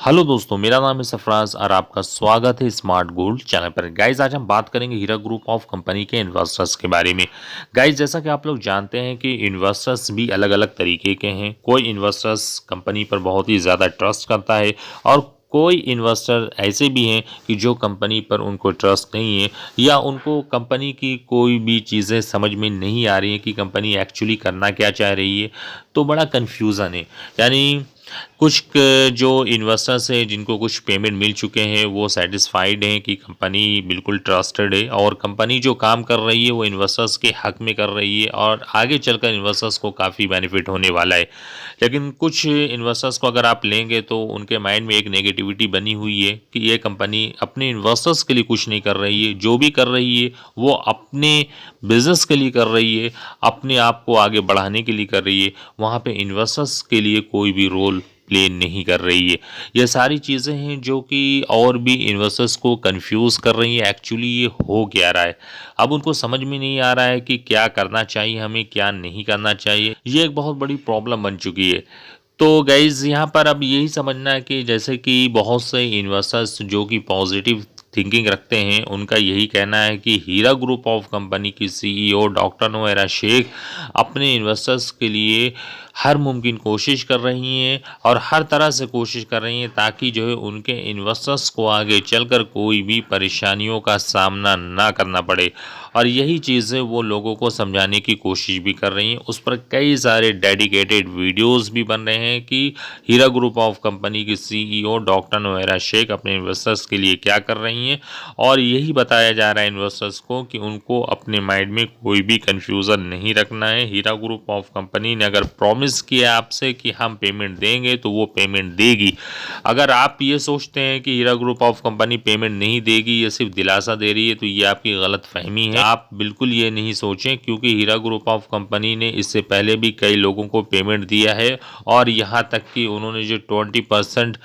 Hello दोस्तों, मेरा नाम है सरफराज और आपका स्वागत है स्मार्ट गोल्ड चैनल पर। गाइज, आज हम बात करेंगे हीरा ग्रुप ऑफ कंपनी के इन्वेस्टर्स के बारे में। गाइज, जैसा कि आप लोग जानते हैं कि इन्वेस्टर्स भी अलग अलग तरीके के हैं। कोई इन्वेस्टर्स कंपनी पर बहुत ही ज़्यादा ट्रस्ट करता है और कोई इन्वेस्टर ऐसे भी हैं कि जो कंपनी पर उनको ट्रस्ट नहीं है या उनको कंपनी की कोई भी चीज़ें समझ में नहीं आ रही हैं कि कंपनी एक्चुअली करना क्या चाह रही है। तो बड़ा कन्फ्यूज़न है। यानी जो इन्वेस्टर्स हैं जिनको कुछ पेमेंट मिल चुके हैं वो सेटिस्फाइड हैं कि कंपनी बिल्कुल ट्रस्टेड है और कंपनी जो काम कर रही है वो इन्वेस्टर्स के हक में कर रही है और आगे चलकर इन्वेस्टर्स को काफ़ी बेनिफिट होने वाला है। लेकिन कुछ इन्वेस्टर्स को अगर आप लेंगे तो उनके माइंड में एक नेगेटिविटी बनी हुई है कि ये कंपनी अपने इन्वेस्टर्स के लिए कुछ नहीं कर रही है। जो भी कर रही है वो अपने बिजनेस के लिए कर रही है, अपने आप को आगे बढ़ाने के लिए कर रही है। वहाँ पे इन्वेस्टर्स के लिए कोई भी रोल प्ले नहीं कर रही है। ये सारी चीज़ें हैं जो कि और भी इन्वेस्टर्स को कंफ्यूज कर रही है। एक्चुअली ये हो क्या रहा है, अब उनको समझ में नहीं आ रहा है कि क्या करना चाहिए, हमें क्या नहीं करना चाहिए। ये एक बहुत बड़ी प्रॉब्लम बन चुकी है। तो गाइज़, यहाँ पर अब यही समझना है कि जैसे कि बहुत से इन्वेस्टर्स जो कि पॉजिटिव थिंकिंग रखते हैं, उनका यही कहना है कि हीरा ग्रुप ऑफ कंपनी की सीईओ डॉक्टर नोएरा शेख अपने इन्वेस्टर्स के लिए हर मुमकिन कोशिश कर रही हैं और हर तरह से कोशिश कर रही हैं ताकि जो है उनके इन्वेस्टर्स को आगे चलकर कोई भी परेशानियों का सामना ना करना पड़े। और यही चीज़ें वो लोगों को समझाने की कोशिश भी कर रही हैं। उस पर कई सारे डेडिकेटेड वीडियोस भी बन रहे हैं कि हीरा ग्रुप ऑफ कंपनी की सीईओ डॉक्टर नोएरा शेख अपने इन्वेस्टर्स के लिए क्या कर रही हैं। और यही बताया जा रहा है इन्वेस्टर्स को कि उनको अपने माइंड में कोई भी कन्फ्यूज़न नहीं रखना है। हीरा ग्रुप ऑफ कंपनी ने अगर प्रॉमिस किया आपसे कि हम पेमेंट देंगे तो वो पेमेंट देगी। अगर आप ये सोचते हैं कि हीरा ग्रुप ऑफ कंपनी पेमेंट नहीं देगी, ये सिर्फ दिलासा दे रही है, तो ये आपकी गलत फहमी है। आप बिल्कुल ये नहीं सोचें, क्योंकि हीरा ग्रुप ऑफ कंपनी ने इससे पहले भी कई लोगों को पेमेंट दिया है और यहाँ तक कि उन्होंने जो 20%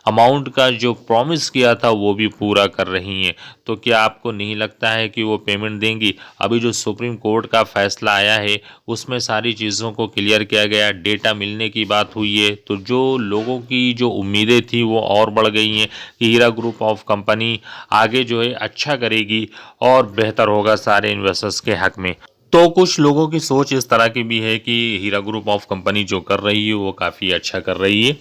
अमाउंट का जो प्रॉमिस किया था वो भी पूरा कर रही हैं। तो क्या आपको नहीं लगता है कि वो पेमेंट देंगी? अभी जो सुप्रीम कोर्ट का फैसला आया है उसमें सारी चीज़ों को क्लियर किया गया, डेटा मिलने की बात हुई है। तो जो लोगों की जो उम्मीदें थी वो और बढ़ गई हैं कि हीरा ग्रुप ऑफ कंपनी आगे जो है अच्छा करेगी और बेहतर होगा सारे इन्वेस्टर्स के हक में। तो कुछ लोगों की सोच इस तरह की भी है कि हीरा ग्रुप ऑफ कंपनी जो कर रही है वो काफ़ी अच्छा कर रही है,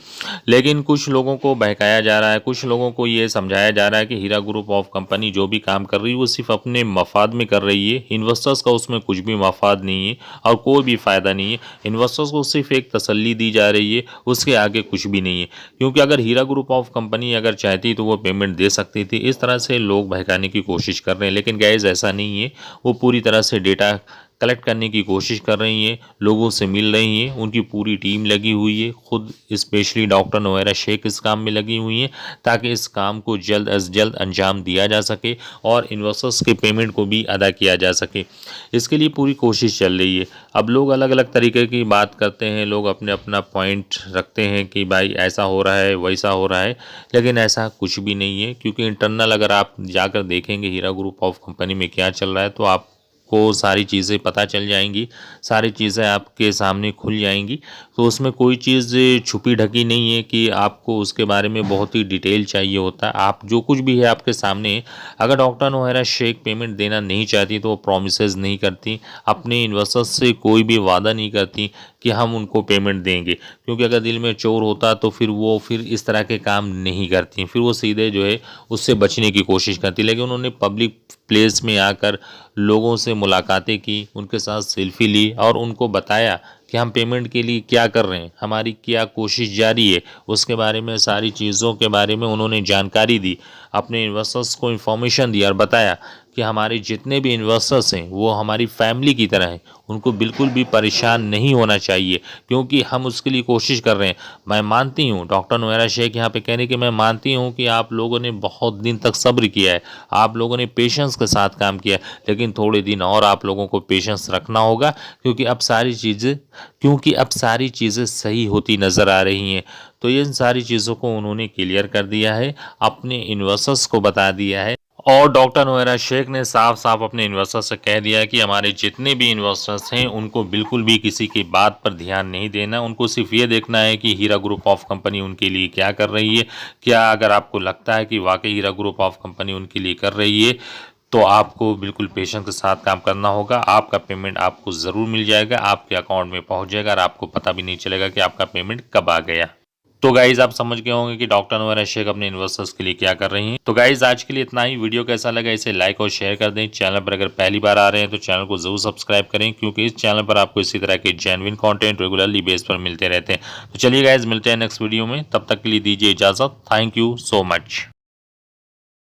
लेकिन कुछ लोगों को बहकाया जा रहा है, कुछ लोगों को ये समझाया जा रहा है कि हीरा ग्रुप ऑफ कंपनी जो भी काम कर रही है वो सिर्फ अपने मफाद में कर रही है। इन्वेस्टर्स का उसमें कुछ भी मफाद नहीं है और कोई भी फ़ायदा नहीं है। इन्वेस्टर्स को सिर्फ एक तसल्ली दी जा रही है, उसके आगे कुछ भी नहीं है। क्योंकि अगर हीरा ग्रुप ऑफ कंपनी अगर चाहती तो वो पेमेंट दे सकती थी। इस तरह से लोग बहकाने की कोशिश कर रहे हैं, लेकिन गाइस ऐसा नहीं है। वो पूरी तरह से डेटा कलेक्ट करने की कोशिश कर रही हैं, लोगों से मिल रही हैं, उनकी पूरी टीम लगी हुई है, खुद स्पेशली डॉक्टर नोएरा शेख इस काम में लगी हुई हैं ताकि इस काम को जल्द अज जल्द अंजाम दिया जा सके और इन्वेस्टर्स के पेमेंट को भी अदा किया जा सके। इसके लिए पूरी कोशिश चल रही है। अब लोग अलग अलग तरीके की बात करते हैं, लोग अपने अपना पॉइंट रखते हैं कि भाई ऐसा हो रहा है, वैसा हो रहा है, लेकिन ऐसा कुछ भी नहीं है। क्योंकि इंटरनल अगर आप जाकर देखेंगे हीरा ग्रुप ऑफ कंपनी में क्या चल रहा है तो आप को सारी चीज़ें पता चल जाएंगी, सारी चीज़ें आपके सामने खुल जाएंगी। तो उसमें कोई चीज़ छुपी ढकी नहीं है कि आपको उसके बारे में बहुत ही डिटेल चाहिए होता है। आप जो कुछ भी है आपके सामने है। अगर डॉक्टर नोएरा शेख पेमेंट देना नहीं चाहती तो वो प्रोमिसेस नहीं करती, अपने इन्वेस्टर्स से कोई भी वादा नहीं करती कि हम उनको पेमेंट देंगे। क्योंकि अगर दिल में चोर होता तो फिर इस तरह के काम नहीं करती, फिर वो सीधे जो है उससे बचने की कोशिश करती। लेकिन उन्होंने पब्लिक प्लेस में आकर लोगों से मुलाकातें की, उनके साथ सेल्फी ली और उनको बताया कि हम पेमेंट के लिए क्या कर रहे हैं, हमारी क्या कोशिश जारी है। उसके बारे में सारी चीज़ों के बारे में उन्होंने जानकारी दी, अपने इन्वेस्टर्स को इन्फॉर्मेशन दी और बताया कि हमारे जितने भी इन्वेस्टर्स हैं वो हमारी फैमिली की तरह हैं, उनको बिल्कुल भी परेशान नहीं होना चाहिए क्योंकि हम उसके लिए कोशिश कर रहे हैं। मैं मानती हूँ, डॉक्टर नोएरा शेख यहाँ पे कहने कि मैं मानती हूँ कि आप लोगों ने बहुत दिन तक सब्र किया है, आप लोगों ने पेशेंस के साथ काम किया है, लेकिन थोड़े दिन और आप लोगों को पेशेंस रखना होगा क्योंकि अब सारी चीज़ें सही होती नज़र आ रही हैं। तो इन सारी चीज़ों को उन्होंने क्लियर कर दिया है, अपने इन्वेस्टर्स को बता दिया है और डॉक्टर नोएरा शेख ने साफ साफ अपने इन्वेस्टर्स से कह दिया कि हमारे जितने भी इन्वेस्टर्स हैं उनको बिल्कुल भी किसी की बात पर ध्यान नहीं देना, उनको सिर्फ ये देखना है कि हीरा ग्रुप ऑफ कंपनी उनके लिए क्या कर रही है। क्या अगर आपको लगता है कि वाकई हीरा ग्रुप ऑफ कंपनी उनके लिए कर रही है तो आपको बिल्कुल पेशेंस के साथ काम करना होगा। आपका पेमेंट आपको ज़रूर मिल जाएगा, आपके अकाउंट में पहुंच जाएगा और आपको पता भी नहीं चलेगा कि आपका पेमेंट कब आ गया। तो गाइज आप समझ गए होंगे कि डॉक्टर नोएरा शेख अपने इन्वेस्टर्स के लिए क्या कर रही हैं। तो गाइज आज के लिए इतना ही। वीडियो कैसा लगा इसे लाइक और शेयर कर दें। चैनल पर अगर पहली बार आ रहे हैं तो चैनल को जरूर सब्सक्राइब करें, क्योंकि इस चैनल पर आपको इसी तरह के जेन्युइन कंटेंट रेगुलरली बेस पर मिलते रहते हैं। तो चलिए गाइज मिलते हैं नेक्स्ट वीडियो में, तब तक के लिए दीजिए इजाजत। Thank you so much.